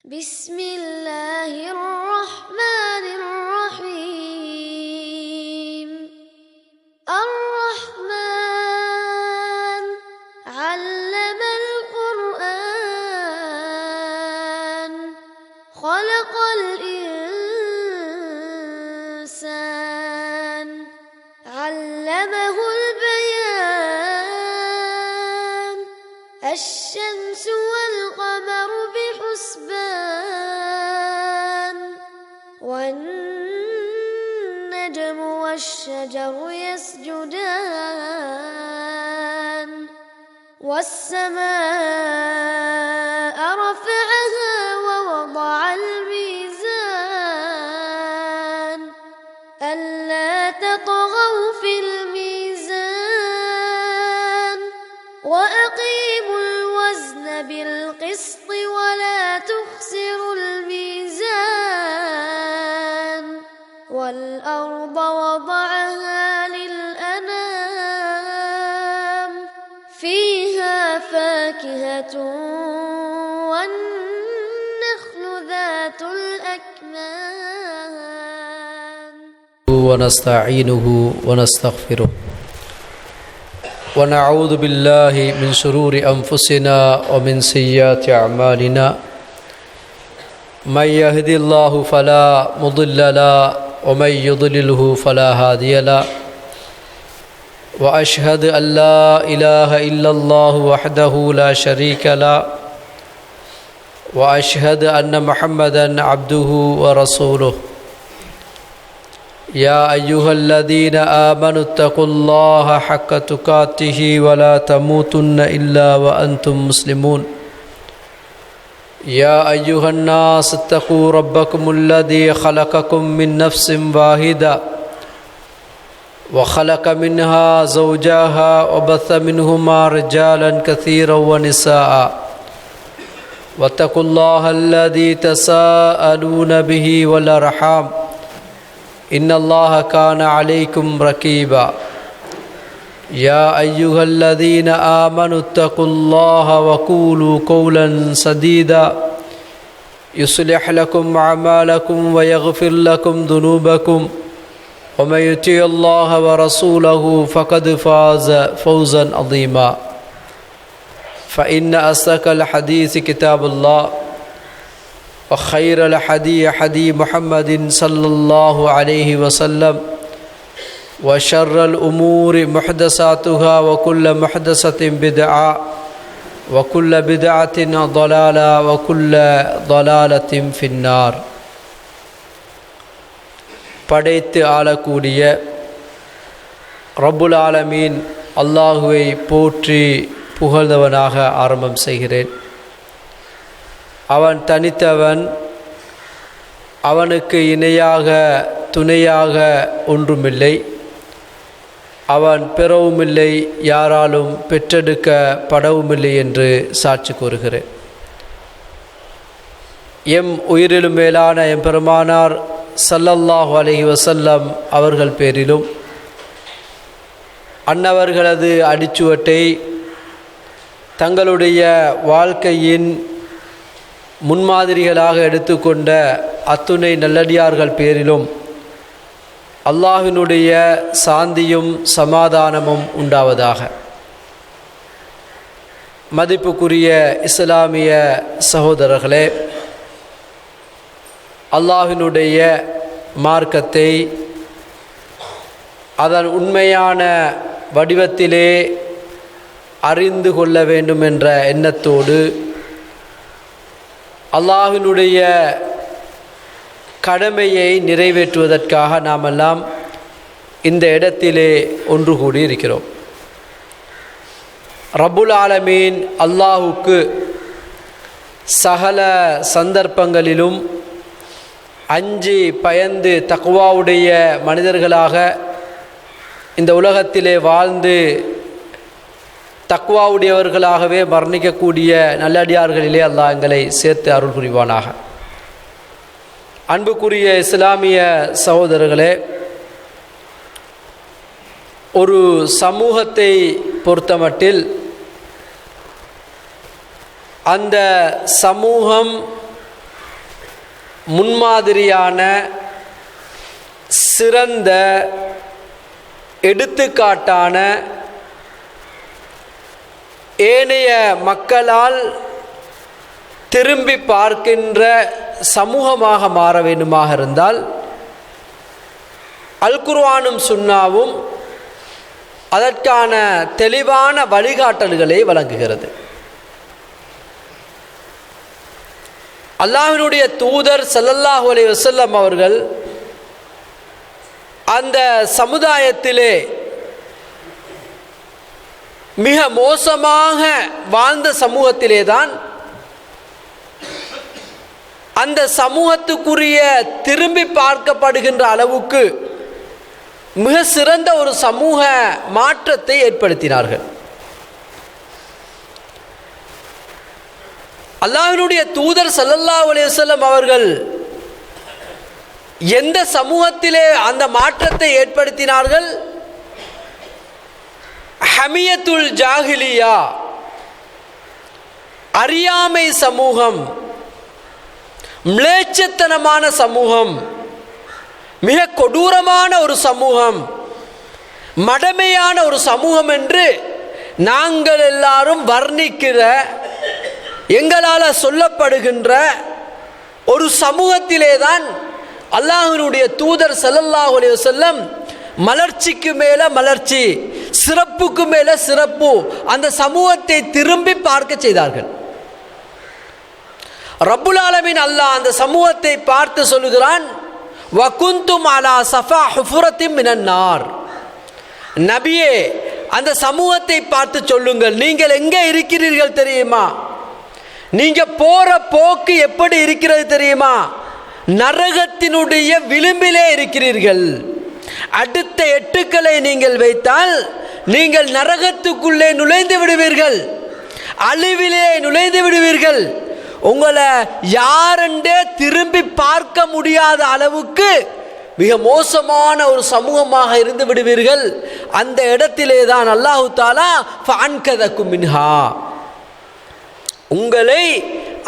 بسم الله الرحمن الرحيم الرحمن علم القرآن خلق الإنسان علمه البيان الشمس والقمر بحسبان والنجم والشجر يسجدان والسماء رفعها ووضع الميزان ألا تطغوا في الميزان وأقيموا الوزن بالقسط ولا تخسروا الميزان والأرض وضعها للأنام فيها فاكهة والنخل ذات الأكمام ونستعينه ونستغفره ونعوذ بالله من شرور أنفسنا ومن سيئات أعمالنا من يهد الله فلا مضل له ومن يضلله فلا هادي له وأشهد أن لا إله إلا الله وحده لا شريك له وأشهد أن محمدا عبده ورسوله يا أيها الذين آمنوا اتقوا الله حق تقاته ولا تموتن إلا وأنتم مسلمون يا أيها الناس اتقوا ربكم الذي خلقكم من نفس واحدة وخلق منها زوجها وبث منهما رجالا كثيرا ونساء واتقوا الله الذي تساءلون به والأرحام إن الله كان عليكم رقيبا يا أيها الذين آمنوا اتقوا الله وقولوا قولا سديدا يصلح لكم أعمالكم ويغفر لكم ذنوبكم ومن يطع الله ورسوله فقد فاز فوزا عظيما فإن أصدق الحديث كتاب الله وخير الحديث حديث محمد صلى الله عليه وسلم وشر الأمور محدثاتها وكل محدثة بدعة وكل بدعة ضلالة وكل ضلالة في النار. படைத்து ஆளக்கூடிய ரப்புல் ஆலமீன் அல்லாஹுவை போற்றி புகழ்ந்தவனாக ஆரம்பம் செய்கிறேன். அவன் தனித்தவன், அவனுக்கு இணையாக துணையாக ஒன்றுமில்லை. அவன் பெறவுமில்லை, யாராலும் பெற்றெடுக்கப்படவுமில்லை என்று சாட்சி கூறுகிறேன். எம் உயிரிலும் மேலான எம் பெருமானார் ஸல்லல்லாஹு அலைஹி வஸல்லம் அவர்கள் பேரிலும் அன்னவர்களது அடிச்சுவட்டை தங்களுடைய வாழ்க்கையின் முன்மாதிரிகளாக எடுத்துக்கொண்ட அத்துணை நல்லடியார்கள் பேரிலும் அல்லாஹ்வினுடைய சாந்தியும் சமாதானமும் உண்டாவதாக. மதிப்புக்குரிய இஸ்லாமிய சகோதரர்களே, அல்லாஹ்வினுடைய மார்க்கத்தை அதன் உண்மையான வடிவத்திலே அறிந்து கொள்ள வேண்டும் என்ற எண்ணத்தோடு அல்லாஹ்வினுடைய கடமையை நிறைவேற்றுவதற்காக நாமெல்லாம் இந்த இடத்திலே ஒன்று கூடி இருக்கிறோம். ரப்புல் ஆலமீன் அல்லாஹுக்கு சகல சந்தர்ப்பங்களிலும் அஞ்சி பயந்து தக்வாவுடைய மனிதர்களாக இந்த உலகத்திலே வாழ்ந்து தக்வாவுடையவர்களாகவே மரணிக்கக்கூடிய நல்லடியார்களிலே அல்லாஹ் எங்களை சேர்த்து அருள் புரிவானாக. அன்புக்குரிய இஸ்லாமிய சகோதரர்களே, ஒரு சமூகத்தை பொறுத்தமட்டில் அந்த சமூகம் முன்மாதிரியான சிறந்த எடுத்துக்காட்டான ஏனைய மக்களால் திரும்பி பார்க்கின்ற சமூகமாக மாற வேண்டுமாக இருந்தால் அல் குர்ஆனும் சுன்னாவும் அதற்கான தெளிவான வழிகாட்டல்களை வழங்குகிறது. அல்லாஹ்வினுடைய தூதர் ஸல்லல்லாஹு அலைஹி வஸல்லம் அவர்கள் அந்த சமுதாயத்திலே மிக மோசமாக வாழ்ந்த சமூகத்திலே தான் அந்த சமூகத்துக்குரிய திரும்பி பார்க்கப்படுகின்ற அளவுக்கு மிக சிறந்த ஒரு சமூக மாற்றத்தை ஏற்படுத்தினார்கள். அல்லாஹ்வினுடைய தூதர் ஸல்லல்லாஹு அலைஹி வஸல்லம் அவர்கள் எந்த சமூகத்திலே அந்த மாற்றத்தை ஏற்படுத்தினார்கள்? ஹமியத்துல் ஜாஹிலியா, அறியாமை சமூகம், மிலேச்சத்தனமான சமூகம், மிக கொடூரமான ஒரு சமூகம், மடமையான ஒரு சமூகம் என்று நாங்கள் எல்லாரும் வர்ணிக்கிற, எங்களால் சொல்லப்படுகின்ற ஒரு சமூகத்திலே தான் அல்லாஹ்வினுடைய தூதர் ஸல்லல்லாஹு அலைஹி வஸல்லம் மலர்ச்சிக்கு மேல மலர்ச்சி, சிறப்புக்கு மேல சிறப்பு அந்த சமூகத்தை திரும்பி பார்க்க செய்தார்கள். ரப்புல் ஆலமீன் அல்லாஹ் அந்த சமூகத்தை பார்த்து சொல்லுகிறான், வகுந்தும் அலா சஃபா ஹுஃபுரத்தின் மினன் நார். நபியே, அந்த சமூகத்தை பார்த்து சொல்லுங்கள், நீங்கள் எங்கே இருக்கிறீர்கள் தெரியுமா? நீங்க போற போக்கு எப்படி இருக்கிறது தெரியுமா? நரகத்தினுடைய விளிம்பிலே இருக்கிறீர்கள். அடுத்த எட்டுக்களை நீங்கள் வைத்தால் நீங்கள் நரகத்துக்குள்ளே நுழைந்து விடுவீர்கள், அழிவிலே நுழைந்து விடுவீர்கள். உங்களை யாரென்றே திரும்பி பார்க்க முடியாத அளவுக்கு மிக மோசமான ஒரு சமூகமாக இருந்து விடுவீர்கள். அந்த இடத்திலே தான் அல்லாஹு தஆலா ஃபஅன்கதகும் மின்ஹா, உங்களை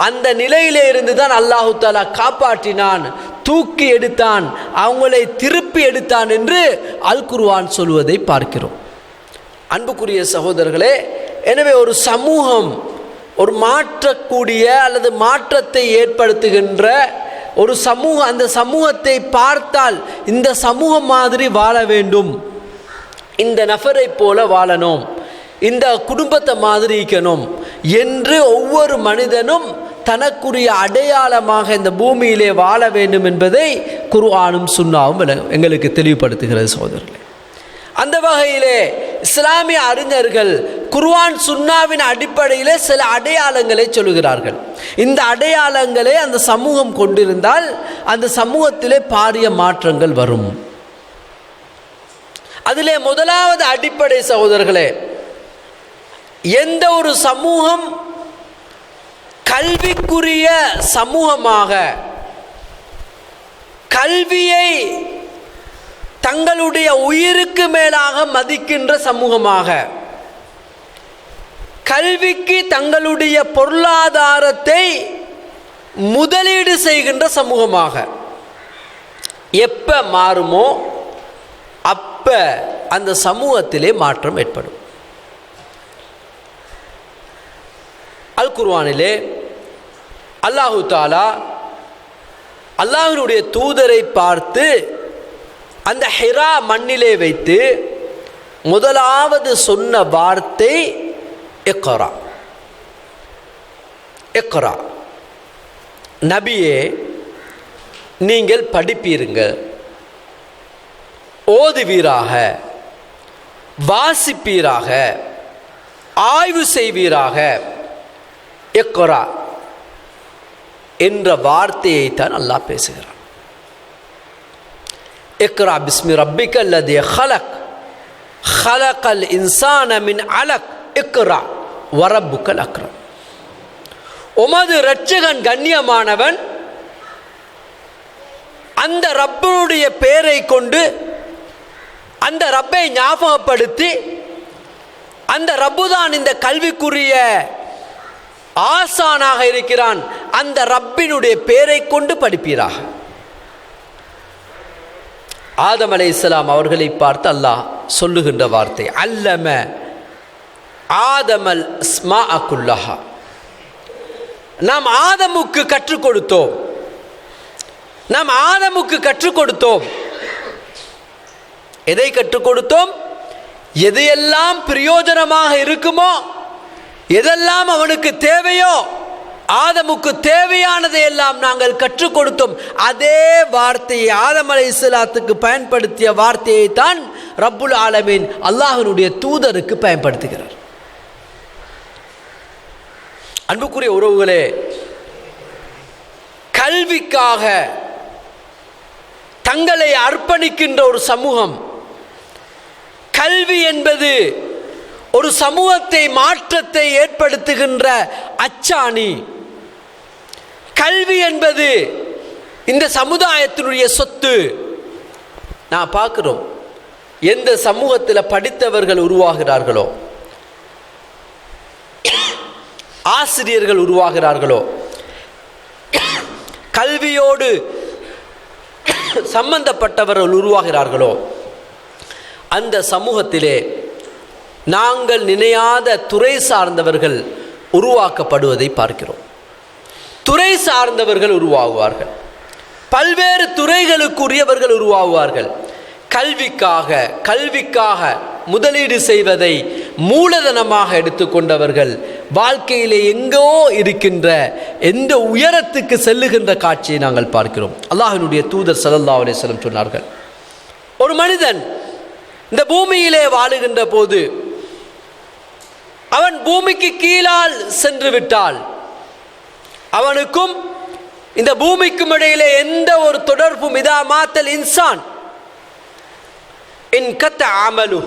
அந்த நிலையிலே இருந்து தான் அல்லாஹு தஆலா காப்பாற்றினான், தூக்கி எடுத்தான், அவங்களை திருப்பி எடுத்தான் என்று அல் குர்ஆன் சொல்வதை பார்க்கிறோம். அன்புக்குரிய சகோதரர்களே, எனவே ஒரு சமூகம் ஒரு மாற்றக்கூடிய அல்லது மாற்றத்தை ஏற்படுத்துகின்ற ஒரு சமூகம், அந்த சமூகத்தை பார்த்தால் இந்த சமூகம் மாதிரி வாழ வேண்டும், இந்த நபரை போல வாழணும், இந்த குடும்பத்தை மாதிரி இருக்கணும் என்று ஒவ்வொரு மனிதனும் தனக்குரிய அடையாளமாக இந்த பூமியிலே வாழ வேண்டும் என்பதை குர்ஆனும் சுன்னாவும் எங்களுக்கு தெளிவுபடுத்துகிறது சகோதரர்களே. அந்த வகையிலே இஸ்லாமிய அறிஞர்கள் குர்ஆன் சுன்னாவின் அடிப்படையிலே சில அடையாளங்களை சொல்லுகிறார்கள். இந்த அடையாளங்களை அந்த சமூகம் கொண்டிருந்தால் அந்த சமூகத்திலே பாரிய மாற்றங்கள் வரும். அதிலே முதலாவது அடிப்படை சகோதரர்களே, எந்த ஒரு சமூகம் கல்விக்குரிய சமூகமாக, கல்வியை தங்களுடைய உயிருக்கு மேலாக மதிக்கின்ற சமூகமாக, கல்விக்கு தங்களுடைய பொருளாதாரத்தை முதலீடு செய்கின்ற சமூகமாக எப்ப மாறுமோ அப்ப அந்த சமூகத்திலே மாற்றம் ஏற்படும். அல் குர்ஆனிலே அல்லாஹு தஆலா அல்லாஹ்வினுடைய தூதரை பார்த்து அந்த ஹிரா மண்ணிலே வைத்து முதலாவது சொன்ன வார்த்தை இக்ரா. இக்ரா, நபியே நீங்கள் படிப்பீருங்கள், ஓதுவீராக, வாசிப்பீராக, ஆய்வு செய்வீராக. இக்ரா என்ற வார்த்தையை தான் அல்லாஹ் பேசுகிறான். இக்ரா பிஸ்மி ரப்பிக அல்லதி ஹலக், ஹலகல் இன்சான மின் அலக், இக்ரா வரப்புக்கல் அக்ரம். உமது இரட்சகன் கண்ணியமானவன், அந்த ரப்பனுடைய பெயரை கொண்டு அந்த ரப்பை ஞாபகப்படுத்தி, அந்த ரப்புதான் இந்த கல்விக்குரிய ஆசானாக இருக்கிறான், அந்த ரப்பினுடைய பெயரை கொண்டு படிப்பீராக. ஆதம் அலைஹிஸ்ஸலாம் அவர்களை பார்த்து அல்லாஹ் சொல்லுகின்ற வார்த்தை அல்லம ஆதமல் அஸ்மாஅ குல்லஹா. நாம் ஆதமுக்கு கற்றுக் கொடுத்தோம். நாம் ஆதமுக்கு கற்றுக் கொடுத்தோம். எதை கற்றுக் கொடுத்தோம்? எதையெல்லாம் பிரயோஜனமாக இருக்குமோ, எதெல்லாம் அவனுக்கு தேவையோ, ஆதமுக்கு தேவையானதை எல்லாம் நாங்கள் கற்றுக் கொடுத்தோம். அதே வார்த்தையை ஆதம் அலைஹிஸ்ஸலாத்துக்கு பயன்படுத்திய வார்த்தையை தான் ரப்புல் ஆலமீன் அல்லாஹ்வினுடைய தூதருக்கு பயன்படுத்துகிறார். அன்புக்குரிய உறவுகளே, கல்விக்காக தங்களை அர்ப்பணிக்கின்ற ஒரு சமூகம், கல்வி என்பது ஒரு சமூகத்தை மாற்றத்தை ஏற்படுத்துகின்ற அச்சாணி. கல்வி என்பது இந்த சமுதாயத்தினுடைய சொத்து. நான் பார்க்கிறோம், எந்த சமூகத்தில் படித்தவர்கள் உருவாகிறார்களோ, ஆசிரியர்கள் உருவாகிறார்களோ, கல்வியோடு சம்பந்தப்பட்டவர்கள் உருவாகிறார்களோ, அந்த சமூகத்திலே நாங்கள் நினையாத துறை சார்ந்தவர்கள் உருவாக்கப்படுவதை பார்க்கிறோம். துறை சார்ந்தவர்கள் உருவாகுவார்கள், பல்வேறு துறைகளுக்குரியவர்கள் உருவாகுவார்கள். கல்விக்காக முதலீடு செய்வதை மூலதனமாக எடுத்துக்கொண்டவர்கள் வாழ்க்கையிலே எங்கோ இருக்கின்ற எந்த உயரத்துக்கு செல்லுகின்ற காட்சியை நாங்கள் பார்க்கிறோம். அல்லாஹ்வினுடைய தூதர் ஸல்லல்லாஹு அலைஹி வஸல்லம் சொன்னார்கள், ஒரு மனிதன் இந்த பூமியிலே வாழுகின்ற போது அவன் பூமிக்கு கீழால் சென்று விட்டால் அவனுக்கும் இந்த பூமிக்கும் இடையிலே எந்த ஒரு தொடர்பும், இதா மாத்தல் இன்சான் இன் கத்த அமலு,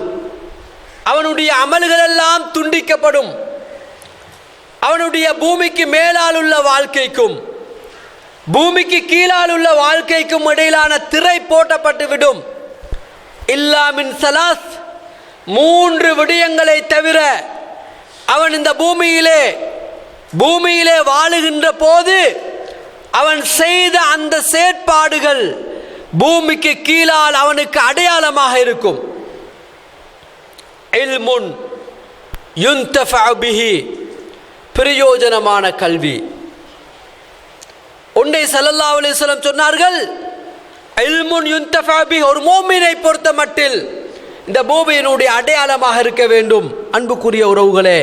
அவனுடைய அமல்கள் எல்லாம் துண்டிக்கப்படும். அவனுடைய பூமிக்கு மேலால் உள்ள வாழ்க்கைக்கும் பூமிக்கு கீழால் உள்ள வாழ்க்கைக்கும் இடையிலான திரை போட்டப்பட்டு விடும். இல்லா மின் ஸலாஸ், 3 விடயங்களை தவிர அவன் இந்த பூமியிலே வாழுகின்ற போது அவன் செய்த அந்த செயற்பாடுகள் பூமிக்கு கீழால் அவனுக்கு அடையாளமாக இருக்கும். இல்முன் யுன்தஃபஅ பிஹி, பிரயோஜனமான கல்வி. ஒன்றை ஸல்லல்லாஹு அலைஹி வஸல்லம் சொன்னார்கள், இல்முன் யுன்தஃபஅ பிஹி, ஒரு முஃமினை பொறுத்த மட்டில் இந்த பூமியினுடைய அடையாளமாக இருக்க வேண்டும். அன்புக்குரிய உறவுகளே,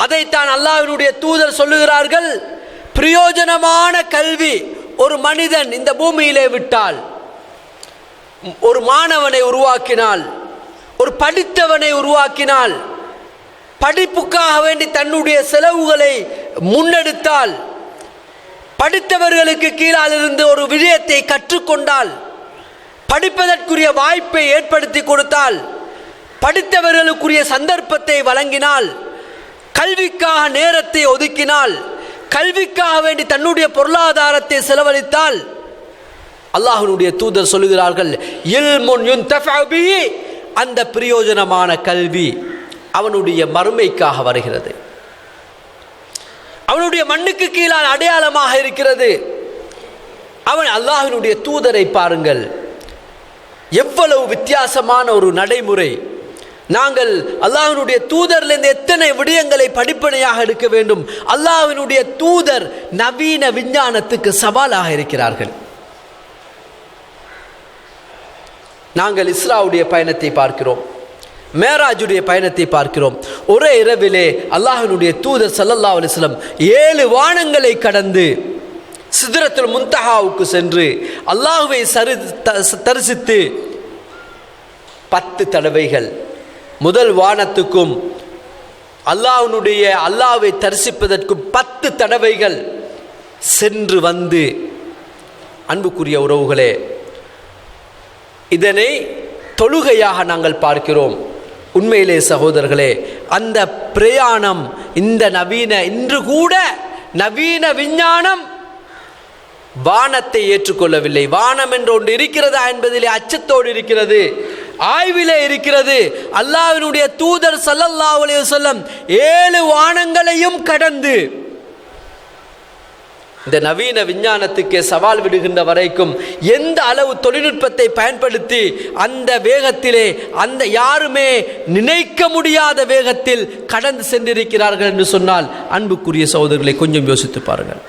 அதைத்தான் அல்லாஹ்வினுடைய தூதர் சொல்லுகிறார்கள். பிரயோஜனமான கல்வி ஒரு மனிதன் இந்த பூமியிலே விட்டால், ஒரு மாணவனை உருவாக்கினால், ஒரு படித்தவனை உருவாக்கினால், படிப்புக்காக வேண்டி தன்னுடைய செலவுகளை முன்னெடுத்தால், படித்தவர்களுக்கு கீழால் இருந்து ஒரு விடயத்தை கற்றுக்கொண்டால், படிப்பதற்குரிய வாய்ப்பை ஏற்படுத்தி கொடுத்தால், படித்தவர்களுக்குரிய சந்தர்ப்பத்தை வழங்கினால், கல்விக்காக நேரத்தை ஒதுக்கினால், கல்விக்காக வேண்டி தன்னுடைய பொருளாதாரத்தை செலவழித்தால், அல்லாஹ்வுடைய தூதர் சொல்லுகிறார்கள், இல்முன் யுன்தஃபஅ பிஹி, அந்த பிரயோஜனமான கல்வி அவனுடைய மறுமைக்காக வருகிறது, அவனுடைய மண்ணுக்கு கீழால் அடையாளமாக இருக்கிறது. அவன் அல்லாஹ்வினுடைய தூதரை பாருங்கள், எவ்வளவு வித்தியாசமான ஒரு நடைமுறை. நாங்கள் அல்லாஹ்வினுடைய தூதரிலிருந்து எத்தனை விடயங்களை படிப்பனையாக எடுக்க வேண்டும். அல்லாஹ்வினுடைய தூதர் நவீன விஞ்ஞானத்துக்கு சவாலாக இருக்கிறார்கள். நாங்கள் இஸ்ராவுடைய பயணத்தை பார்க்கிறோம், மேராஜுடைய பயணத்தை பார்க்கிறோம். ஒரே இரவிலே அல்லாஹ்வினுடைய தூதர் ஸல்லல்லாஹு அலைஹி வஸல்லம் 7 வானங்களை கடந்து சித்ரத்துல் முன்தஹாவுக்கு சென்று அல்லாஹ்வை தரிசித்து 10 தடவைகள் முதல் வானத்துக்கும் அல்லாஹ்வை தரிசிப்பதற்கும் 10 தடவைகள் சென்று வந்து, அன்புக்குரிய உறவுகளே, இதனை தொழுகையாக நாங்கள் பார்க்கிறோம். உண்மையிலே சகோதரர்களே, அந்த பிரயாணம் இன்று கூட நவீன விஞ்ஞானம் வானத்தை ஏற்றுக்கொள்ளவில்லை. வானம் என்று ஒன்று இருக்கிறதா என்பதிலே அச்சத்தோடு இருக்கிறது, ஆய்விலே இருக்கிறது. அல்லாஹ்வினுடைய தூதர் ஸல்லல்லாஹு அலைஹி வஸல்லம் 7 வானங்களையும் கடந்து இந்த நவீன விஞ்ஞானத்துக்கு சவால் விடுகின்ற வரைக்கும் எந்த அளவு தொழில்நுட்பத்தை பயன்படுத்தி அந்த வேகத்திலே அந்த யாருமே நினைக்க முடியாத வேகத்தில் கடந்து சென்றிருக்கிறார்கள் என்று சொன்னால் அன்புக்குரிய சகோதரர்களை கொஞ்சம் யோசித்து பாருங்கள்.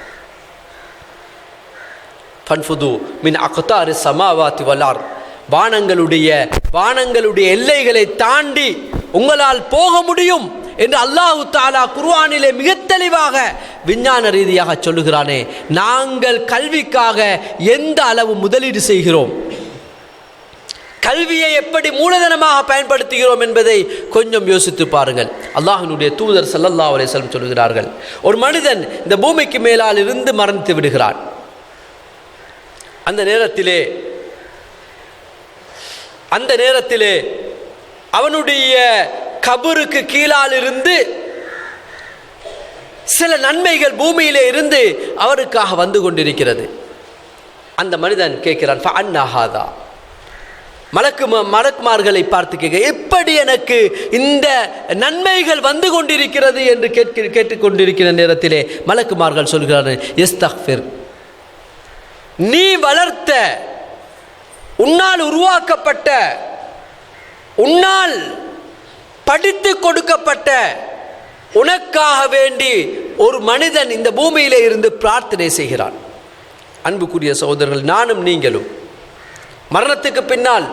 ஃபன்ஃபுது மின் அக்தாரி ஸமாவாத்தி வல் அர்த், வானங்களுடைய எல்லைகளை தாண்டி உங்களால் போக முடியும் என்று அல்லாஹு தஆலா குர்ஆனிலே மிக தெளிவாக விஞ்ஞான ரீதியாக சொல்லுகிறானே. நாங்கள் கல்விக்காக எந்த அளவு முதலீடு செய்கிறோம், கல்வியை எப்படி மூலதனமாக பயன்படுத்துகிறோம் என்பதை கொஞ்சம் யோசித்து பாருங்கள். அல்லாஹ்வினுடைய தூதர் ஸல்லல்லாஹு அலைஹி வஸல்லம் சொல்கிறார்கள், ஒரு மனிதன் இந்த பூமிக்கு மேலால் இருந்து மரணித்து விடுகிறான். அந்த நேரத்திலே அவனுடைய கபருக்கு கீழால் இருந்து சில நன்மைகள் பூமியிலே இருந்து அவருக்காக வந்து கொண்டிருக்கிறது. அந்த மனிதன் கேட்கிறான், ஃபஅன்னா ஹாதா, மலக்குமார்களை பார்த்து கேட்க, எப்படி எனக்கு இந்த நன்மைகள் வந்து கொண்டிருக்கிறது என்று கேட்டுக்கொண்டிருக்கிற நேரத்திலே மலக்குமார்கள் சொல்கிறார்கள், இஸ்தக்ஃபிர், நீ வளர்த்த, உன்னால் உருவாக்கப்பட்ட, உன்னால் படித்து கொடுக்கப்பட்ட, உனக்காக வேண்டி ஒரு மனிதன் இந்த பூமியிலே இருந்து பிரார்த்தனை செய்கிறான். அன்புக்குரிய சகோதரர்கள், நானும் நீங்களும் மரணத்துக்கு பின்னால்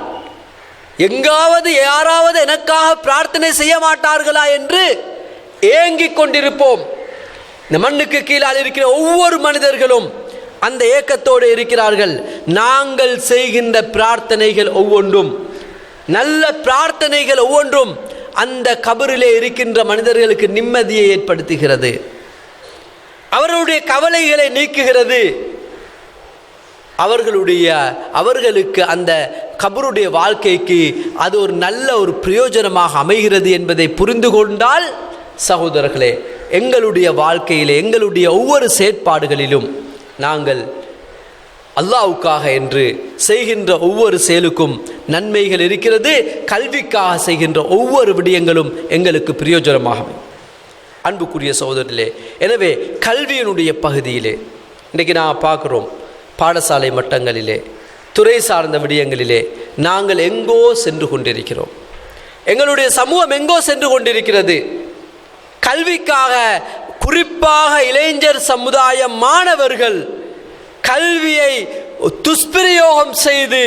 எங்காவது யாராவது எனக்காக பிரார்த்தனை செய்ய மாட்டார்களா என்று ஏங்கிக் கொண்டிருப்போம். இந்த மண்ணுக்கு கீழால் இருக்கிற ஒவ்வொரு மனிதர்களும் அந்த ஏக்கத்தோடு இருக்கிறார்கள். நாங்கள் செய்கின்ற பிரார்த்தனைகள் ஒவ்வொன்றும், நல்ல பிரார்த்தனைகள் ஒவ்வொன்றும் அந்த கபரிலே இருக்கின்ற மனிதர்களுக்கு நிம்மதியை ஏற்படுத்துகிறது, அவர்களுடைய கவலைகளை நீக்குகிறது, அவர்களுக்கு அந்த கபருடைய வாழ்க்கைக்கு அது ஒரு நல்ல ஒரு பிரயோஜனமாக அமைகிறது என்பதை புரிந்து கொண்டால் சகோதரர்களே, எங்களுடைய வாழ்க்கையிலே எங்களுடைய ஒவ்வொரு செயற்பாடுகளிலும் நாங்கள் அல்லாஹ்வுக்காக என்று செய்கின்ற ஒவ்வொரு செயலுக்கும் நன்மைகள் இருக்கிறது. கல்விக்காக செய்கின்ற ஒவ்வொரு விடயங்களும் எங்களுக்கு பிரயோஜனமாகும். அன்புக்குரிய சகோதரர்களே, எனவே கல்வியினுடைய பகுதியிலே இன்றைக்கு நான் பார்க்குறோம், பாடசாலை மட்டங்களிலே துறை சார்ந்த விடயங்களிலே நாங்கள் எங்கோ சென்று கொண்டிருக்கிறோம். எங்களுடைய சமூகம் எங்கோ சென்று கொண்டிருக்கிறது. கல்விக்காக குறிப்பாக இளைஞர் சமுதாயம், மாணவர்கள் கல்வியை துஷ்பிரயோகம் செய்து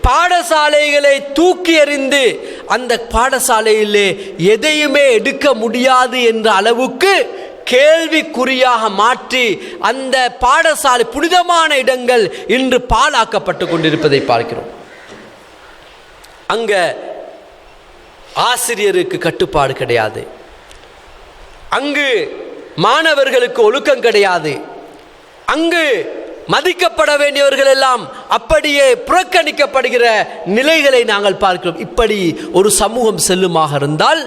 பாடசாலைகளை தூக்கி எறிந்து அந்த பாடசாலையிலே எதையுமே எடுக்க முடியாது என்ற அளவுக்கு கேள்விக்குறியாக மாற்றி அந்த பாடசாலை புனிதமான இடங்கள் இன்று பாழாக்கப்பட்டு கொண்டிருப்பதை பார்க்கிறோம். அங்க ஆசிரியருக்கு கட்டுப்பாடு கிடையாது, அங்கு மாணவர்களுக்கு ஒழுக்கம் கிடையாது, அங்கு மதிக்கப்பட வேண்டியவர்கள் எல்லாம் அப்படியே புறக்கணிக்கப்படுகிற நிலைகளை நாங்கள் பார்க்கிறோம். இப்படி ஒரு சமூகம் செல்லுமாக இருந்தால்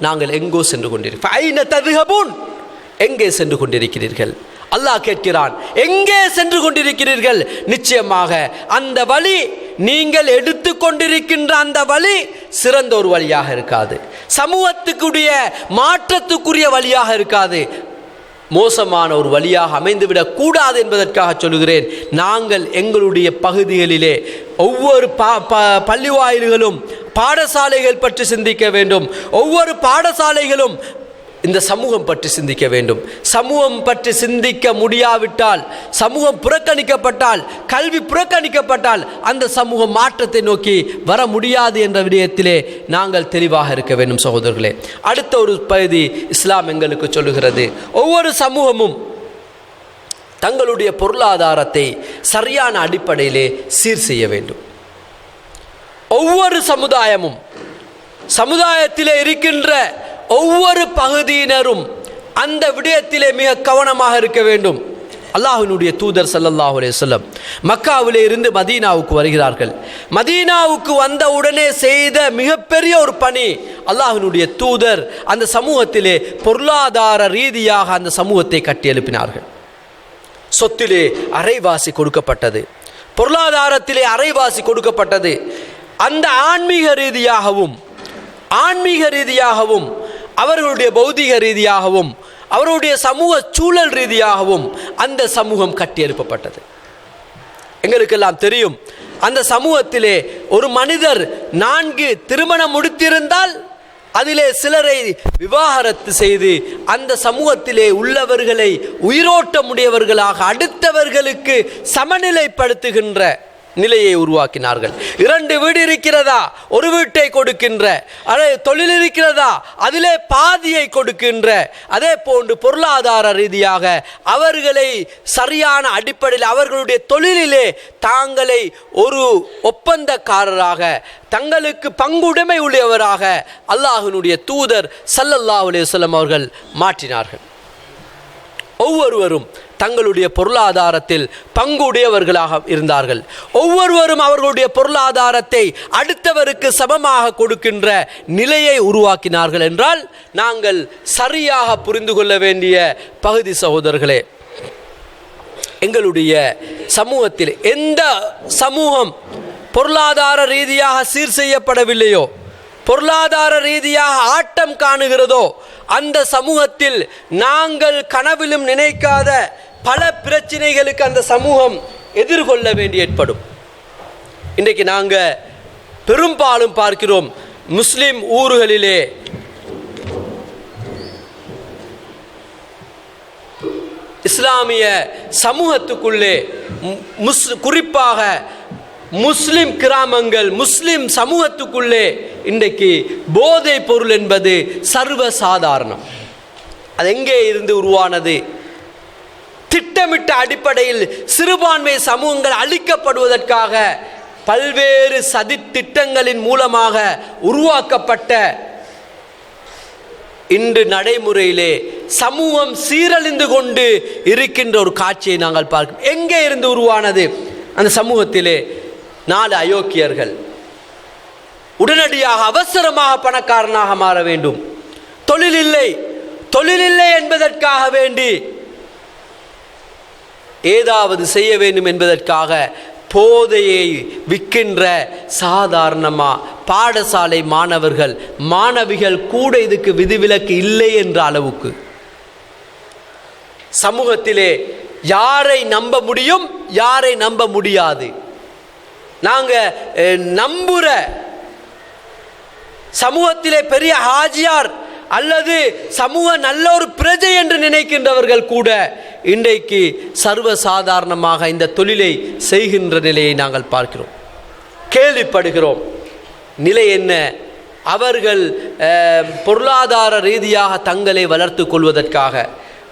நாங்கள் எங்கோ சென்று கொண்டிருக்கிறோம். எங்கே சென்று கொண்டிருக்கிறீர்கள்? அல்லாஹ் கேட்கிறான், எங்கே சென்று கொண்டிருக்கிறீர்கள்? நிச்சயமாக அந்த வழி, நீங்கள் எடுத்து கொண்டிருக்கின்ற அந்த வழி சிறந்த ஒரு வழியாக இருக்காது, சமூகத்துக்குரிய மாற்றத்துக்குரிய வழியாக இருக்காது, மோசமான ஒரு வழியாக அமைந்துவிடக் கூடாது என்பதற்காக சொல்கிறேன். நாங்கள் எங்களுடைய பகுதிகளிலே ஒவ்வொரு பள்ளிவாயில்களும் பாடசாலைகள் பற்றி சிந்திக்க வேண்டும். ஒவ்வொரு பாடசாலைகளும் இந்த சமூகம் பற்றி சிந்திக்க வேண்டும். சமூகம் பற்றி சிந்திக்க முடியாவிட்டால், சமூகம் புறக்கணிக்கப்பட்டால், கல்வி புறக்கணிக்கப்பட்டால் அந்த சமூகம் மாற்றத்தை நோக்கி வர முடியாது என்ற விடயத்திலே நாங்கள் தெளிவாக இருக்க வேண்டும் சகோதரர்களே. அடுத்த ஒரு பகுதி இஸ்லாம் எங்களுக்கு சொல்லுகிறது, ஒவ்வொரு சமூகமும் தங்களுடைய பொருளாதாரத்தை சரியான அடிப்படையிலே சீர் செய்ய வேண்டும். ஒவ்வொரு சமுதாயத்திலே இருக்கின்ற ஒவ்வொரு பகுதியினரும் அந்த விடயத்திலே மிக கவனமாக இருக்க வேண்டும். அல்லாஹ்வினுடைய தூதர் ஸல்லல்லாஹு அலைஹி வஸல்லம் மக்காவிலே இருந்து மதீனாவுக்கு வருகிறார்கள். மதீனாவுக்கு வந்த உடனே செய்த மிகப்பெரிய ஒரு பணி, அல்லாஹ்வினுடைய தூதர் அந்த சமூகத்திலே பொருளாதார ரீதியாக அந்த சமூகத்தை கட்டி எழுப்பினார்கள். சொத்திலே அரைவாசி கொடுக்கப்பட்டது, பொருளாதாரத்திலே அரைவாசி கொடுக்கப்பட்டது. அந்த ஆன்மீக ரீதியாகவும் அவர்களுடைய பௌதிக ரீதியாகவும் அவருடைய சமூக சூழல் ரீதியாகவும் அந்த சமூகம் கட்டியெழுப்பப்பட்டது. எங்களுக்கெல்லாம் தெரியும், அந்த சமூகத்திலே ஒரு மனிதர் 4 திருமணம் முடித்திருந்தால் அதிலே சிலரை விவாகரத்து செய்து அந்த சமூகத்திலே உள்ளவர்களை உயிரோட்டமுடையவர்களாக அடுத்தவர்களுக்கு சமநிலைப்படுத்துகின்ற நிலையை உருவாக்கினார்கள். 2 வீடு இருக்கிறதா, ஒரு வீட்டை கொடுக்கின்ற, அதே தொழில் இருக்கிறதா, அதிலே பாதியை கொடுக்கின்ற, அதே போன்று பொருளாதார ரீதியாக அவர்களை சரியான அடிப்படையில் அவர்களுடைய தொழிலிலே தாங்களை ஒரு ஒப்பந்தக்காரராக, தங்களுக்கு பங்குடைமை உடையவராக அல்லாஹ்வினுடைய தூதர் ஸல்லல்லாஹு அலைஹி வஸல்லம் அவர்கள் மாற்றினார்கள். ஒவ்வொருவரும் தங்களுடைய பொருளாதாரத்தில் பங்குடையவர்களாக இருந்தார்கள். ஒவ்வொருவரும் அவர்களுடைய பொருளாதாரத்தை அடுத்தவருக்கு சமமாக கொடுக்கின்ற நிலையை உருவாக்கினார்கள் என்றால் நாங்கள் சரியாக புரிந்து கொள்ள வேண்டிய பகுதி சகோதரர்களே, எங்களுடைய சமூகத்தில் எந்த சமூகம் பொருளாதார ரீதியாக சீர் செய்யப்படவில்லையோ, பொருளாதார ரீதியாக ஆட்டம் காணுகிறதோ, அந்த சமூகத்தில் நாங்கள் கனவிலும் நினைக்காத பல பிரச்சனைகளுக்கு அந்த சமூகம் எதிர்கொள்ள வேண்டி ஏற்படும். இன்றைக்கு நாங்கள் பெரும்பாலும் பார்க்கிறோம், முஸ்லிம் ஊர்களிலே இஸ்லாமிய சமூகத்துக்குள்ளே குறிப்பாக முஸ்லிம் கிராமங்கள், முஸ்லிம் சமூகத்துக்குள்ளே இன்றைக்கு போதை பொருள் என்பது சர்வசாதாரணம். அது எங்கே இருந்து உருவானது? திட்டமிட்ட அடிப்படையில் சிறுபான்மை சமூகங்கள் அழிக்கப்படுவதற்காக பல்வேறு சதி திட்டங்களின் மூலமாக உருவாக்கப்பட்ட இன்று நடைமுறையிலே சமூகம் சீரழிந்து கொண்டு இருக்கின்ற ஒரு காட்சியை நாங்கள் பார்க்கிறோம். எங்கே இருந்து உருவானது? அந்த சமூகத்திலே 4 அயோக்கியர்கள் உடனடியாக அவசரமாக பணக்காரனாக மாற வேண்டும், தொழில் இல்லை என்பதற்காக வேண்டி ஏதாவது செய்ய வேண்டும் என்பதற்காக போதையை விற்கின்ற சாதாரணமா பாடசாலை மாணவர்கள் மாணவிகள் கூட இதுக்கு விதிவிலக்கு இல்லை என்ற அளவுக்கு சமூகத்திலே யாரை நம்ப முடியும், யாரை நம்ப முடியாது, நாங்க நம்புற சமூகத்திலே பெரிய ஹாஜியார் அல்லது சமூக நல்ல ஒரு பிரஜை என்று நினைக்கின்றவர்கள் கூட இன்றைக்கு சர்வசாதாரணமாக இந்த தொழிலை செய்கின்ற நிலையை நாங்கள் பார்க்கிறோம், கேள்விப்படுகிறோம். நிலை என்ன? அவர்கள் பொருளாதார ரீதியாக தங்களை வளர்த்து கொள்வதற்காக,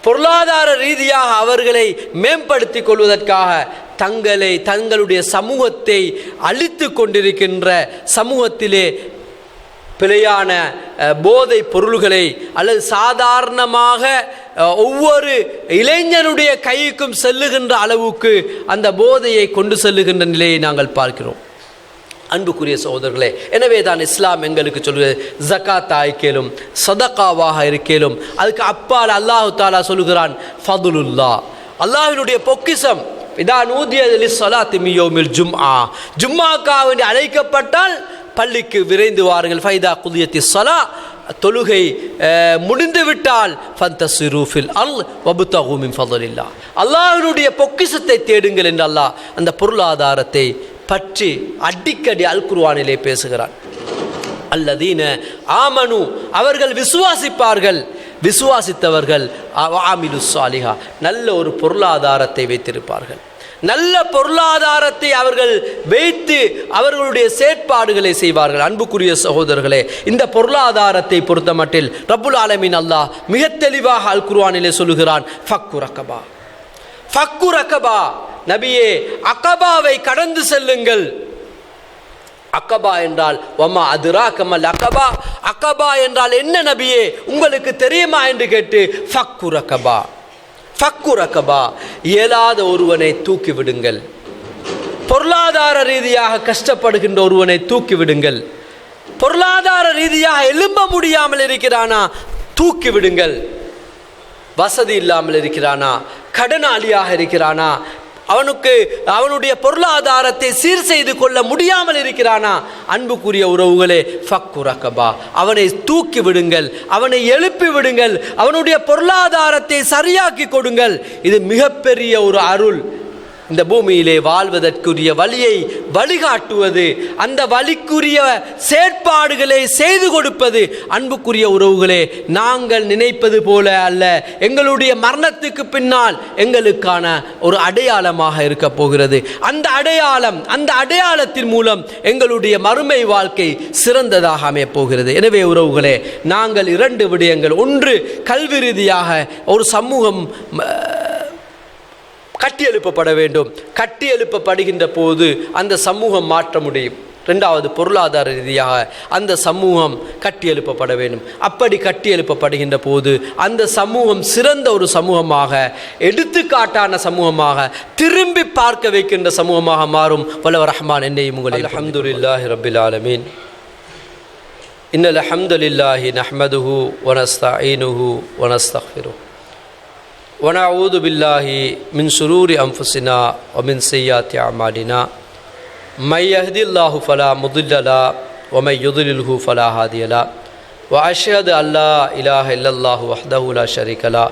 பொருளாதார ரீதியாக அவர்களை மேம்படுத்தி கொள்வதற்காக தங்களுடைய சமூகத்தை அழித்து கொண்டிருக்கின்ற சமூகத்திலே பிழையான போதை பொருள்களை அல்லது சாதாரணமாக ஒவ்வொரு இளைஞனுடைய கைக்கும் செல்லுகின்ற அளவுக்கு அந்த போதையை கொண்டு செல்லுகின்ற நிலையை நாங்கள் பார்க்கிறோம். அன்புக்குரிய சகோதரர்களே, எனவே தான் இஸ்லாம் எங்களுக்கு சொல்வது ஜகாத்தா இருக்கேலும் சதகாவாக இருக்கேலும் அதுக்கு அப்பால் அல்லாஹு தாலா சொல்லுகிறான் ஃபதுலுல்லா, அல்லாஹ்வினுடைய பொக்கிஷம். இதா நூதிய லிஸ்ஸலாத்தி மின் யௌமில் ஜும்ஆ, ஜும்ஆக்காக வேண்டி அழைக்கப்பட்டால் பள்ளிக்கு விரைந்து வாருங்கள். ஃபைதா குதியத்தி ஸலா, தொழுகை முடிந்துவிட்டால் ஃபந்தஸிரு ஃபில் அர்ள் வப்தகு மின் ஃபضலில்லாஹ், அல்லாஹ்வினுடைய பொக்கிஷத்தை தேடுங்கள் என்று அல்லாஹ் அந்த பொருளாதாரத்தை பற்றி அடிக்கடி அல் குர்ஆனிலே பேசுகிறான். அல்லதீன ஆமனு, அவர்கள் விசுவாசிப்பார்கள், விசுவாசித்தவர்கள் ஆமிலு ஸாலிஹா, நல்ல ஒரு பொருளாதாரத்தை வைத்திருப்பார்கள், நல்ல பொருளாதாரத்தை அவர்கள் வைத்து அவர்களுடைய செயற்பாடுகளை செய்வார்கள். அன்புக்குரிய சகோதரர்களே, இந்த பொருளாதாரத்தை பொறுத்த மட்டில் ரப்புல் ஆலமீன் அல்லாஹ் மிக தெளிவாக அல் குர்ஆனிலே சொல்லுகிறான், ஃபக்கு ரகபா, ஃபக்கு ரகபா, நபியே அகபாவை கடந்து செல்லுங்கள். அகபா என்றால் வமா அதுராகமல் அகபா, அகபா என்றால் என்ன நபியே உங்களுக்கு தெரியுமா என்று கேட்டு ஃபக்கு ரகபா, ஃபக்கு ரகபா, இயலாத ஒருவனை தூக்கி விடுங்கள், பொருளாதார ரீதியாக கஷ்டப்படுகின்ற ஒருவனை தூக்கி விடுங்கள், பொருளாதார ரீதியாக எழும்ப முடியாமல் இருக்கிறானா தூக்கி விடுங்கள், வசதி இல்லாமல் இருக்கிறானா, கடனாளியாக இருக்கிறானா, அவனுக்கு அவனுடைய பொருளாதாரத்தை சீர் செய்து கொள்ள முடியாமல் இருக்கிறானா, அன்புக்குரிய உறவுகளே, ஃபக்கு ரகபா, அவனை தூக்கி விடுங்கள், அவனை எழுப்பி விடுங்கள், அவனுடைய பொருளாதாரத்தை சரியாக்கி கொடுங்கள். இது மிகப்பெரிய ஒரு அருள். இந்த பூமியிலே வாழ்வதற்குரிய வழியை வழிகாட்டுவது, அந்த வழிக்குரிய செயற்பாடுகளை செய்து கொடுப்பது, அன்புக்குரிய உறவுகளே, நாங்கள் நினைப்பது போல அல்ல. எங்களுடைய மரணத்துக்கு பின்னால் எங்களுக்கான ஒரு அடையாளமாக இருக்க போகிறது. அந்த அடையாளத்தின் மூலம் எங்களுடைய மறுமை வாழ்க்கை சிறந்ததாக அமையப் போகிறது. எனவே உறவுகளே, நாங்கள் 2 விடயங்கள், ஒன்று கல்வி ரீதியாக ஒரு சமூகம் கட்டியெழுப்பப்பட வேண்டும். கட்டியெழுப்பப்படுகின்ற போது அந்த சமூகம் மாற்ற முடியும். 2வது பொருளாதார ரீதியாக அந்த சமூகம் கட்டியெழுப்பப்பட வேண்டும். அப்படி கட்டியெழுப்பப்படுகின்ற போது அந்த சமூகம் சிறந்த ஒரு சமூகமாக, எடுத்துக்காட்டான சமூகமாக, திரும்பி பார்க்க வைக்கின்ற சமூகமாக மாறும். வல்லவர் ரஹ்மான் என்னையும் உங்களை. அல்ஹம்துலில்லாஹி ரப்பில் ஆலமீன். இன்னல் ஹம்துலில்லாஹி நஹ்மதுஹு வ நஸ்தஈனுஹு வ நஸ்தக்ஃபிருஹு وَنَعُوذُ بِاللَّهِ مِنْ شُرُورِ أَنفُسِنَا وَمِنْ سَيِّئَاتِ أَعْمَالِنَا مَنْ يَهْدِ اللَّهُ فَلَا مُضِلَّ لَهُ وَمَنْ يُضْلِلْهُ فَلَا هَادِيَ لَهُ وَأَشْهَدُ أَنْ لَا إِلَهَ إِلَّا اللَّهُ وَحْدَهُ لَا شَرِيكَ لَهُ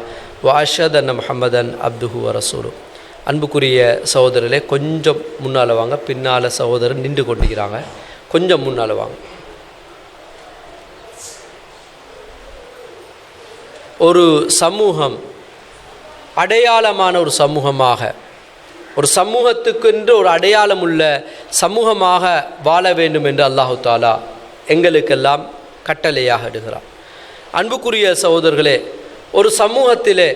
وَأَشْهَدُ أَنَّ مُحَمَّدًا عَبْدُهُ وَرَسُولُهُ. அன்புக்குரிய சகோதரர்களே, கொஞ்சம் முன்னால் வாங்க. பின்னால் சகோதரர் நின்று கொண்டிருக்கிறாங்க, கொஞ்சம் முன்னால் வாங்க. ஒரு சமூகம் அடையாளமான ஒரு சமூகமாக, ஒரு சமூகத்துக்கென்று ஒரு அடையாளம் உள்ள சமூகமாக வாழ வேண்டும் என்று அல்லாஹு தாலா எங்களுக்கெல்லாம் கட்டளையாக இடுகிறார். அன்புக்குரிய சகோதரர்களே, ஒரு சமூகத்திலே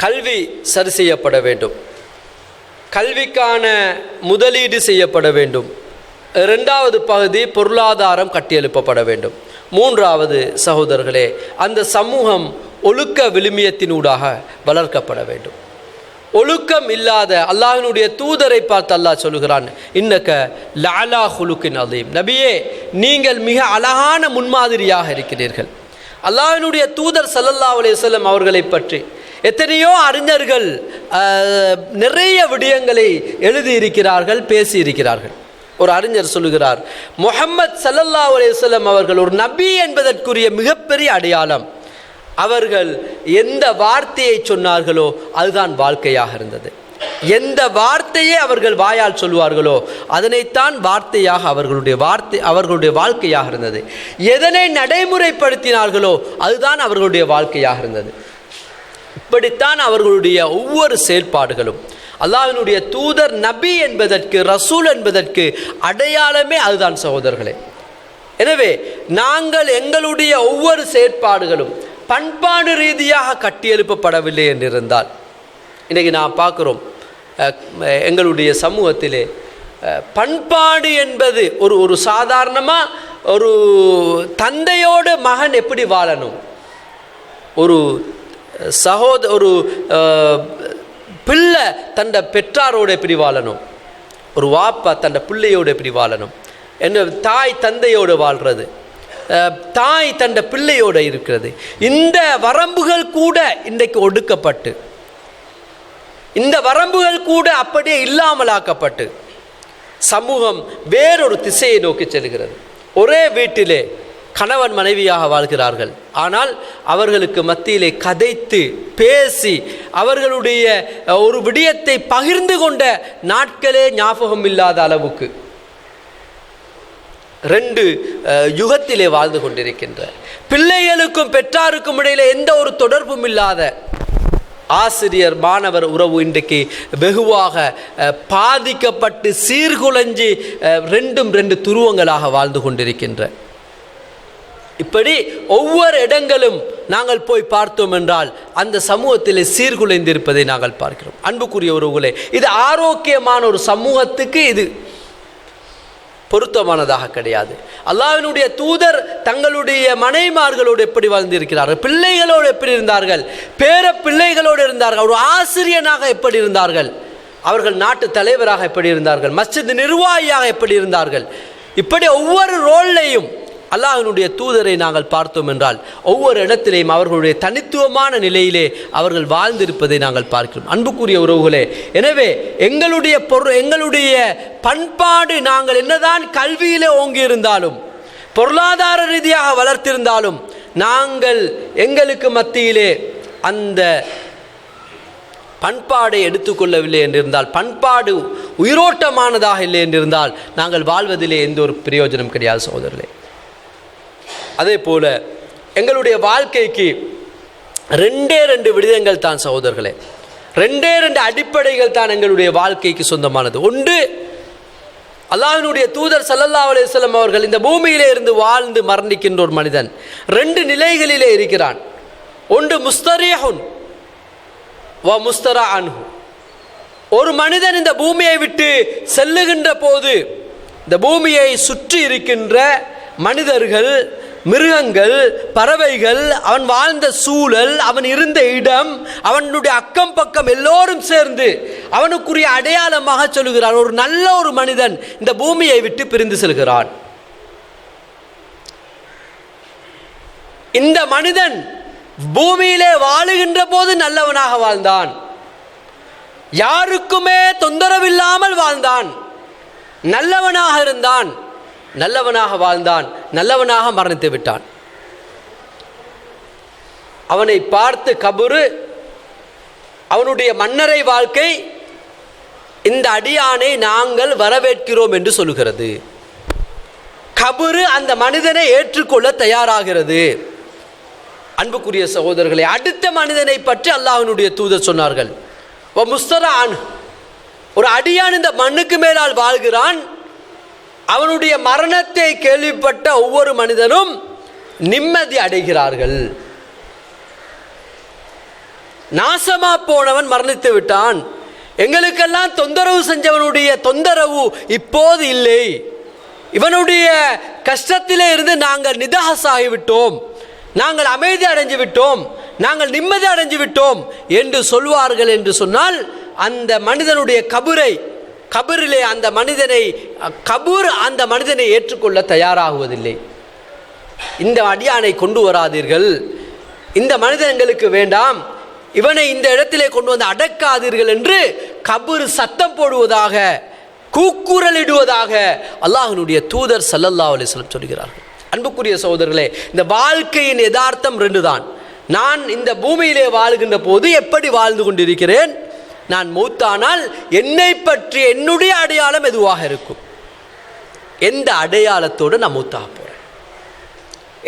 கல்வி சரி செய்யப்பட வேண்டும், கல்விக்கான முதலீடு செய்யப்பட வேண்டும். 2வது பகுதி பொருளாதாரம் கட்டியெழுப்பப்பட வேண்டும். 3வது சகோதரர்களே, அந்த சமூகம் ஒழுக்க விழுமியத்தினூடாக வளர்க்கப்பட வேண்டும். ஒழுக்கம் இல்லாத அல்லாஹ்வினுடைய தூதரை பார்த்து அல்லாஹ் சொல்லுகிறான், இன்னக லஅலா ஹுலுகின் அதீம். நபியே, நீங்கள் மிக அழகான முன்மாதிரியாக இருக்கிறீர்கள். அல்லாஹ்வினுடைய தூதர் ஸல்லல்லாஹு அலைஹி வஸல்லம் அவர்களை பற்றி எத்தனையோ அறிஞர்கள் நிறைய விடயங்களை எழுதியிருக்கிறார்கள், பேசியிருக்கிறார்கள். ஒரு அறிஞர் சொல்லுகிறார், முஹம்மது ஸல்லல்லாஹு அலைஹி வஸல்லம் அவர்கள் ஒரு நபி என்பதற்குரிய மிகப்பெரிய அடையாளம், அவர்கள் எந்த வார்த்தையை சொன்னார்களோ அதுதான் வாழ்க்கையாக இருந்தது. எந்த வார்த்தையை அவர்கள் வாயால் சொல்வார்களோ அதனைத்தான் வார்த்தையாக அவர்களுடைய வாழ்க்கையாக இருந்தது. எதனை நடைமுறைப்படுத்தினார்களோ அதுதான் அவர்களுடைய வாழ்க்கையாக இருந்தது. இப்படித்தான் அவர்களுடைய ஒவ்வொரு செயல்பாடுகளும். அல்லாஹ்வினுடைய தூதர் நபி என்பதற்கு, ரசூல் என்பதற்கு அடையாளமே அதுதான் சகோதரர்களே. எனவே நாங்கள் எங்களுடைய ஒவ்வொரு செயற்பாடுகளும் பண்பாடு ரீதியாக கட்டியெழுப்பப்படவில்லை என்றிருந்தால், இன்றைக்கு நான் பார்க்குறோம் எங்களுடைய சமூகத்திலே பண்பாடு என்பது ஒரு சாதாரணமாக ஒரு தந்தையோடு மகன் எப்படி வாழணும், ஒரு ஒரு பிள்ளை தன்னை பெற்றாரோடு எப்படி வாழணும், ஒரு வாப்பா தன்னை பிள்ளையோடு எப்படி வாழணும், என்ன தாய் தந்தையோடு வாழ்கிறது, தாய் தண்ட பிள்ளையோடு இருக்கிறது. இந்த வரம்புகள் கூட இன்றைக்கு ஒடுக்கப்பட்டு, இந்த வரம்புகள் கூட அப்படியே இல்லாமலாக்கப்பட்டு சமூகம் வேறொரு திசையை நோக்கி செல்கிறது. ஒரே வீட்டிலே கணவன் மனைவியாக வாழ்கிறார்கள், ஆனால் அவர்களுக்கு மத்தியிலே கதைத்து பேசி அவர்களுடைய ஒரு விடயத்தை பகிர்ந்து கொண்ட நாட்களே ஞாபகம் இல்லாத அளவுக்கு 2 யுகத்திலே வாழ்ந்து கொண்டிருக்கின்ற, பிள்ளைகளுக்கும் பெற்றாருக்கும் இடையிலே எந்த ஒரு தொடர்பும் இல்லாத ஆசிரியர் மாணவர் உறவு இன்றைக்கு வெகுவாக பாதிக்கப்பட்டு சீர்குலைஞ்சி 2 துருவங்களாக வாழ்ந்து கொண்டிருக்கின்ற, இப்படி ஒவ்வொரு இடங்களும் நாங்கள் போய் பார்த்தோம் என்றால் அந்த சமூகத்திலே சீர்குலைந்திருப்பதை நாங்கள் பார்க்கிறோம். அன்புக்குரிய உறவுகளே, இது ஆரோக்கியமான ஒரு சமூகத்துக்கு இது பொருத்தமானதாக கிடையாது. அல்லாஹ்வினுடைய தூதர் தங்களுடைய மனைமார்களோடு எப்படி வாழ்ந்திருக்கிறார்கள், பிள்ளைகளோடு எப்படி இருந்தார்கள், பேர பிள்ளைகளோடு இருந்தார்கள், ஒரு ஆசிரியனாக எப்படி இருந்தார்கள், அவர்கள் நாட்டு தலைவராக எப்படி இருந்தார்கள், மஸ்ஜித் நிர்வாகியாக எப்படி இருந்தார்கள், இப்படி ஒவ்வொரு ரோல்லையும் அல்லாஹ்வினுடைய தூதரை நாங்கள் பார்த்தோம் என்றால் ஒவ்வொரு இடத்திலேயும் அவர்களுடைய தனித்துவமான நிலையிலே அவர்கள் வாழ்ந்திருப்பதை நாங்கள் பார்க்கிறோம். அன்புக்குரிய உறவுகளே, எனவே எங்களுடைய பண்பாடு நாங்கள் என்னதான் கல்வியிலே ஓங்கி இருந்தாலும் பொருளாதார ரீதியாக வளர்த்திருந்தாலும் நாங்கள் எங்களுக்கு மத்தியிலே அந்த பண்பாடை எடுத்துக்கொள்ளவில்லை என்றிருந்தால், பண்பாடு உயிரோட்டமானதாக இல்லை என்றிருந்தால் நாங்கள் வாழ்வதிலே எந்த ஒரு பிரயோஜனம் கிடையாது சகோதரர்களே. அதே போல எங்களுடைய வாழ்க்கைக்கு 2 விடயங்கள் தான் சகோதரர்களே, 2 அடிப்படைகள் தான் எங்களுடைய வாழ்க்கைக்கு சொந்தமானது. ஒன்று, அல்லாஹ்வினுடைய தூதர் ஸல்லல்லாஹு அலைஹி வஸல்லம் அவர்கள் இந்த பூமியிலே இருந்து வாழ்ந்து மரணிக்கின்ற ஒரு மனிதன் 2 நிலைகளிலே இருக்கிறான். ஒன்று முஸ்தரீஹுன் வ முஸ்தரா அன்ஹு. ஒரு மனிதன் இந்த பூமியை விட்டு செல்லுகின்ற போது இந்த பூமியை சுற்றி இருக்கின்ற மனிதர்கள், மிருகங்கள், பறவைகள், அவன் வாழ்ந்த சூழல், அவன் இருந்த இடம், அவனுடைய அக்கம் பக்கம் எல்லோரும் சேர்ந்து அவனுக்குரிய அடையாளமாக சொல்லுகிறார், ஒரு நல்ல ஒரு மனிதன் இந்த பூமியை விட்டு பிரிந்து செல்கிறான். இந்த மனிதன் பூமியிலே வாழுகின்ற போது நல்லவனாக வாழ்ந்தான், யாருக்குமே தொந்தரவில்லாமல் வாழ்ந்தான், நல்லவனாக இருந்தான், நல்லவனாக வாழ்ந்தான், நல்லவனாக மரணித்து விட்டான். அவனை பார்த்து கபரு, அவனுடைய மன்னரை வாழ்க்கை, இந்த அடியானை நாங்கள் வரவேற்கிறோம் என்று சொல்லுகிறது. கபரு அந்த மனிதனை ஏற்றுக்கொள்ள தயாராகிறது. அன்புக்குரிய சகோதரர்களை, அடுத்த மனிதனை பற்றி அல்லாஹ்வினுடைய தூதர் சொன்னார்கள், ஒரு அடியான் இந்த மண்ணுக்கு மேலால் வாழ்கிறான், அவனுடைய மரணத்தை கேள்விப்பட்ட ஒவ்வொரு மனிதனும் நிம்மதி அடைகிறார்கள். நாசமா போனவன் மரணித்து விட்டான், எங்களுக்கெல்லாம் தொந்தரவு செஞ்சவனுடைய தொந்தரவு இப்போது இல்லை, இவனுடைய கஷ்டத்திலே இருந்து நாங்கள் நிதாசாகிவிட்டோம், நாங்கள் அமைதி அடைஞ்சு விட்டோம், நாங்கள் நிம்மதி அடைஞ்சு விட்டோம் என்று சொல்வார்கள். என்று சொன்னால் அந்த மனிதனுடைய கபரிலே அந்த மனிதனை ஏற்றுக்கொள்ள தயாராகுவதில்லை. இந்த அடியானை கொண்டு வராதீர்கள், இந்த மனிதன் எங்களுக்கு வேண்டாம், இவனை இந்த இடத்திலே கொண்டு வந்து அடக்காதீர்கள் என்று கபர் சத்தம் போடுவதாக, கூக்குரலிடுவதாக அல்லாஹ்வினுடைய தூதர் ஸல்லல்லாஹு அலைஹி வஸல்லம் சொல்கிறார்கள். அன்புக்குரிய சகோதரர்களே, இந்த வாழ்க்கையின் யதார்த்தம் 2 தான். நான் இந்த பூமியிலே வாழ்கின்ற போது எப்படி வாழ்ந்து கொண்டிருக்கிறேன், நான் மௌத்தானால் என்னை பற்றி என்னுடைய அடையாளம் எதுவாக இருக்கும், எந்த அடையாளத்தோடு நான் மௌத்தாக போகிறேன்.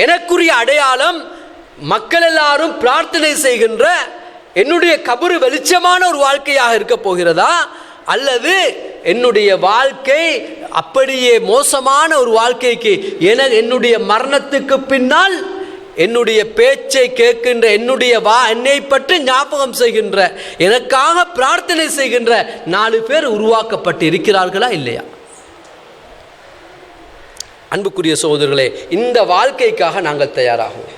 எனக்குரிய அடையாளம் மக்கள் எல்லாரும் பிரார்த்தனை செய்கின்ற என்னுடைய கபரு வெளிச்சமான ஒரு வாழ்க்கையாக இருக்க போகிறதா, அல்லது என்னுடைய வாழ்க்கை அப்படியே மோசமான ஒரு வாழ்க்கைக்கு என்னுடைய மரணத்துக்கு பின்னால் என்னுடைய பேச்சை கேட்கின்ற, என்னை பற்றி ஞாபகம் செய்கின்ற, எனக்காக பிரார்த்தனை செய்கின்ற 4 பேர் உருவாக்கப்பட்டு இருக்கிறார்களா இல்லையா? அன்புக்குரிய சகோதரர்களே, இந்த வாழ்க்கைக்காக நாங்கள் தயாராகுவோம்.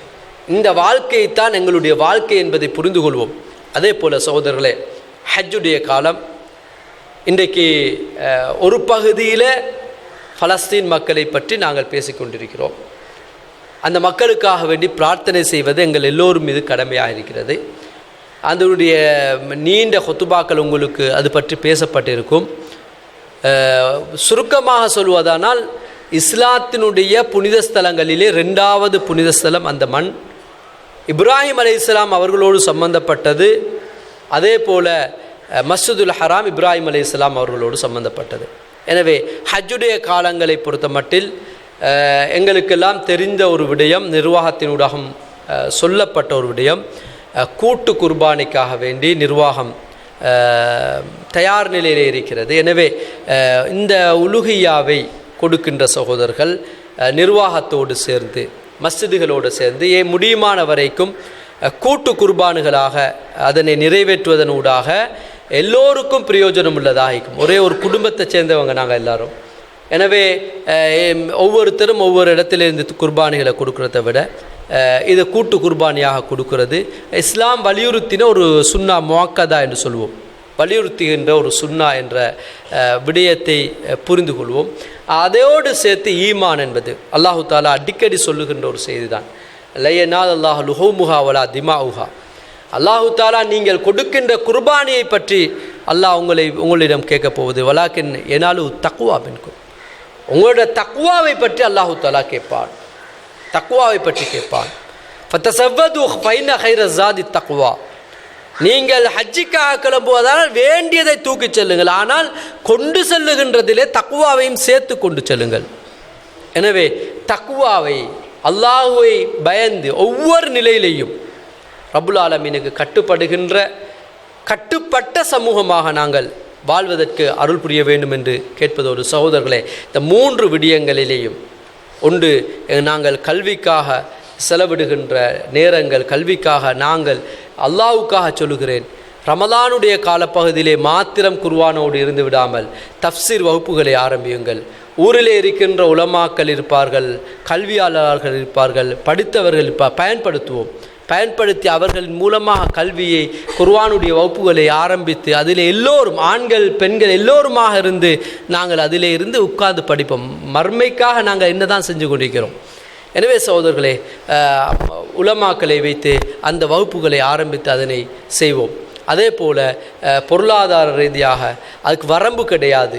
இந்த வாழ்க்கைத்தான் எங்களுடைய வாழ்க்கை என்பதை புரிந்து கொள்வோம். அதே போல சகோதரர்களே, ஹஜ்ஜுடைய காலம் இன்றைக்கு ஒரு பகுதியில் பலஸ்தீன் மக்களை பற்றி நாங்கள் பேசிக்கொண்டிருக்கிறோம். அந்த மக்களுக்காக வேண்டி பிரார்த்தனை செய்வது எங்கள் எல்லோரும் மீது கடமையாக இருக்கிறது. அதனுடைய நீண்ட ஹுத்துபாக்கள் உங்களுக்கு அது பற்றி பேசப்பட்டிருக்கும். சுருக்கமாக சொல்வதானால், இஸ்லாத்தினுடைய புனித ஸ்தலங்களிலே 2வது புனித ஸ்தலம் அந்த மண். இப்ராஹிம் அலைஹிஸ்ஸலாம் அவர்களோடு சம்பந்தப்பட்டது. அதே போல் மஸ்ஜிதுல் ஹராம் இப்ராஹிம் அலைஹிஸ்ஸலாம் அவர்களோடு சம்பந்தப்பட்டது. எனவே ஹஜ்ஜுடைய காலங்களை பொறுத்த மட்டில் எங்களுக்கெல்லாம் தெரிந்த ஒரு விடயம், நிர்வாகத்தினூடாக சொல்லப்பட்ட ஒரு விடயம், கூட்டு குர்பானிக்காக வேண்டி நிர்வாகம் தயார் நிலையில் இருக்கிறது. எனவே இந்த உலுஹியாவை கொடுக்கின்ற சகோதரர்கள் நிர்வாகத்தோடு சேர்ந்து, மஸ்ஜிதுகளோடு சேர்ந்து முடியுமான வரைக்கும் கூட்டு குர்பானுகளாக அதனை நிறைவேற்றுவதனூடாக எல்லோருக்கும் பிரயோஜனம் உள்ளதாக இருக்கும். ஒரே ஒரு குடும்பத்தை சேர்ந்தவங்க நாங்கள் எல்லாரும். எனவே ஒவ்வொருத்தரும் ஒவ்வொரு இடத்திலிருந்து குர்பானிகளை கொடுக்கறத விட இது கூட்டு குர்பானியாக கொடுக்கிறது இஸ்லாம் வலியுறுத்தின ஒரு சுன்னா முஅக்கதா என்று சொல்வோம். வலியுறுத்துகின்ற ஒரு சுன்னா என்ற விடயத்தை புரிந்து கொள்வோம். அதோடு சேர்த்து ஈமான் என்பது அல்லாஹு தாலா அடிக்கடி சொல்லுகின்ற ஒரு செய்தி தான். லையனால் அல்லாஹ் லுஹூமுஹா வலா திமாஉஹா. அல்லாஹு தாலா நீங்கள் கொடுக்கின்ற குர்பானியை பற்றி அல்லாஹ் உங்களிடம் கேட்கப் போவது வலாக்கின் எனாலு தக்குவா பின்கும். உங்களோட தக்குவாவை பற்றி அல்லாஹு தாலா கேட்பான், தக்குவாவை பற்றி கேட்பான். ஃபதஸவ்வது ஃபைன கைர ஸாதி தக்குவா. நீங்கள் ஹஜ்ஜிக்காக கிளம்புவதால் வேண்டியதை தூக்கி செல்லுங்கள், ஆனால் கொண்டு செல்லுகின்றதிலே தக்குவாவையும் சேர்த்து கொண்டு செல்லுங்கள். எனவே தக்குவாவை, அல்லாஹுவை பயந்து ஒவ்வொரு நிலையிலையும் ரப்புல் ஆலமீனுக்கு கட்டுப்பட்ட சமூகமாக நாங்கள் வாழ்வதற்கு அருள் புரிய வேண்டும் என்று கேட்பதோடு சகோதரர்களே, இந்த 3 விடயங்களிலேயும் ஒன்று, நாங்கள் கல்விக்காக செலவிடுகின்ற நேரங்கள், கல்விக்காக நாங்கள் அல்லாஹ்வுக்காக சொல்லுகிறேன், ரமலானுடைய காலப்பகுதியிலே மாத்திரம் குர்ஆனோடு இருந்து விடாமல் தஃப்சீர் வகுப்புகளை ஆரம்பியுங்கள். ஊரிலே இருக்கின்ற உலமாக்கள் இருப்பார்கள், கல்வியாளர்கள் இருப்பார்கள், படித்தவர்கள் பயன்படுத்தி அவர்களின் மூலமாக கல்வியை, குர்ஆனுடைய வகுப்புகளை ஆரம்பித்து அதில் எல்லோரும், ஆண்கள் பெண்கள் எல்லோருமாக இருந்து நாங்கள் அதிலே இருந்து உட்கார்ந்து படிப்போம். மர்மைக்காக நாங்கள் என்ன தான் செஞ்சு கொண்டிருக்கிறோம். எனவே சகோதரர்களே, உலமாக்களை வைத்து அந்த வகுப்புகளை ஆரம்பித்து அதனை செய்வோம். அதே போல் பொருளாதார ரீதியாக அதுக்கு வரம்பு கிடையாது,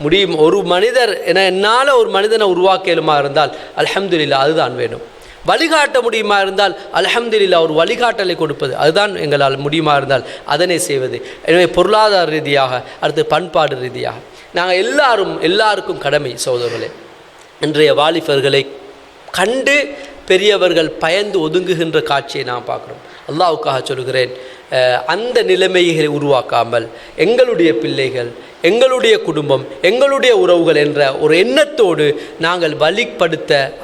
முடியும். ஒரு மனிதர் என்னால் ஒரு மனிதனை உருவாக்கலுமா இருந்தால் அல்ஹம்துலில்லாஹ் அதுதான் வேணும். வழிகாட்ட முடியுமா இருந்தால் அல்ஹம்துலில்லாஹ் ஒரு வழிகாட்டலை கொடுப்பது அதுதான் எங்களால் முடியுமா இருந்தால் அதனை செய்வது. எனவே பொருளாதார ரீதியாக, அடுத்து பண்பாடு ரீதியாக நாங்கள் எல்லாருக்கும் கடமை சகோதரர்களே. இன்றைய வாலிபர்களை கண்டு பெரியவர்கள் பயந்து ஒதுங்குகின்ற காட்சியை நான் பார்க்குறோம். அல்லாஹ்வுக்காக சொல்கிறேன், அந்த நிலைமைகளை உருவாக்காமல் எங்களுடைய பிள்ளைகள், எங்களுடைய குடும்பம், எங்களுடைய உறவுகள் என்ற ஒரு எண்ணத்தோடு நாங்கள்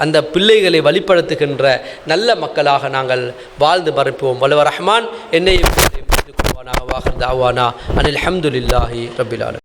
அந்த பிள்ளைகளை வழிப்படுத்துகின்ற நல்ல மக்களாக நாங்கள் வாழ்ந்து மறைப்போம். வல்லவர் ரஹ்மான் என்னையும் வாஹிர் தாவானா அனில் ஹம்துலில்லாஹி ரப்பில் ஆலமீன்.